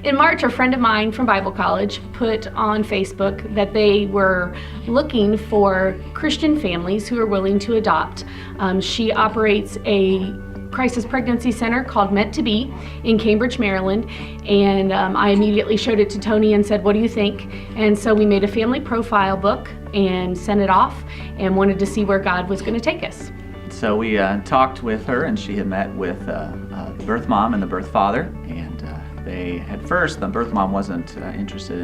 In March, a friend of mine from Bible college put on Facebook that they were looking for Christian families who are willing to adopt. She operates a crisis pregnancy center called Meant to Be in Cambridge, Maryland, and I immediately showed it to Tony and said, what do you think? And so we made a family profile book and sent it off and wanted to see where God was going to take us. So we talked with her, and she had met with the birth mom and the birth father, and they at first, the birth mom wasn't interested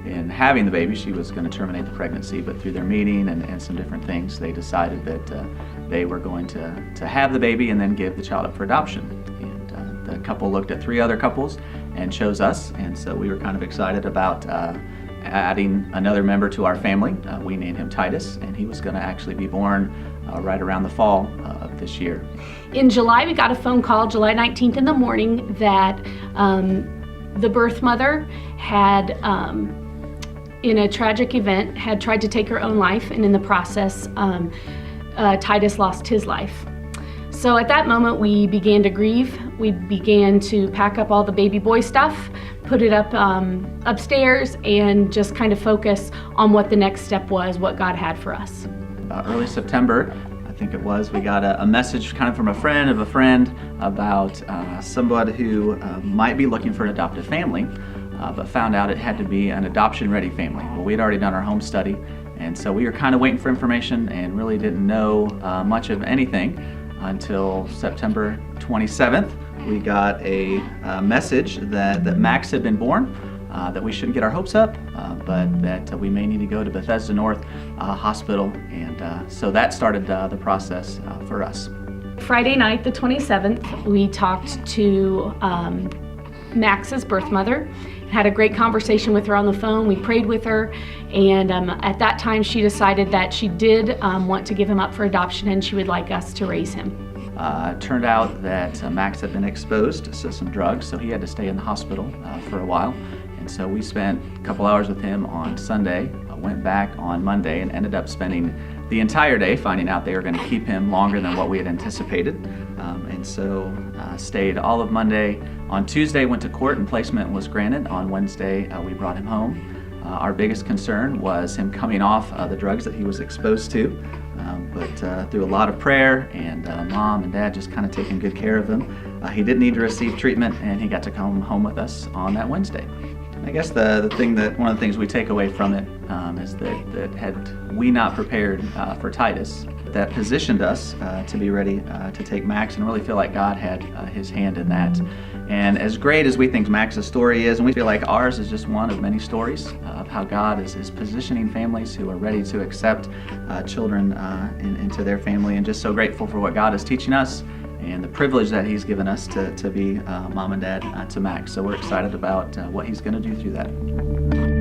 in having the baby. She was going to terminate the pregnancy, but through their meeting and some different things, they decided that they were going to have the baby and then give the child up for adoption. And the couple looked at 3 other couples and chose us, and so we were kind of excited about adding another member to our family. We named him Titus, and he was going to actually be born right around the fall of this year. In July, we got a phone call, July 19th in the morning, that the birth mother had, in a tragic event, had tried to take her own life, and in the process, Titus lost his life. So at that moment, we began to grieve. We began to pack up all the baby boy stuff, put it up upstairs, and just kind of focus on what the next step was, what God had for us. Early September, I think it was, we got a message kind of from a friend of a friend about somebody who might be looking for an adoptive family, but found out it had to be an adoption-ready family. Well, we had already done our home study, and so we were kind of waiting for information and really didn't know much of anything until September 27th. We got a message that Max had been born, that we shouldn't get our hopes up, but that we may need to go to Bethesda North Hospital, and so that started the process for us. Friday night, the 27th, we talked to Max's birth mother, had a great conversation with her on the phone. We prayed with her, and at that time she decided that she did want to give him up for adoption, and she would like us to raise him. It turned out that Max had been exposed to some drugs, so he had to stay in the hospital for a while. And so we spent a couple hours with him on Sunday, went back on Monday, and ended up spending the entire day finding out they were going to keep him longer than what we had anticipated. And so stayed all of Monday. On Tuesday, went to court and placement was granted. On Wednesday, we brought him home. Our biggest concern was him coming off the drugs that he was exposed to. But through a lot of prayer and mom and dad just kind of taking good care of him, he did need to receive treatment, and he got to come home with us on that Wednesday. I guess one of the things we take away from it is that had we not prepared for Titus, that positioned us to be ready to take Max, and really feel like God had his hand in that. And as great as we think Max's story is, and we feel like ours is just one of many stories of how God is positioning families who are ready to accept children into their family, and just so grateful for what God is teaching us and the privilege that he's given us to be mom and dad to Max. So we're excited about what he's going to do through that.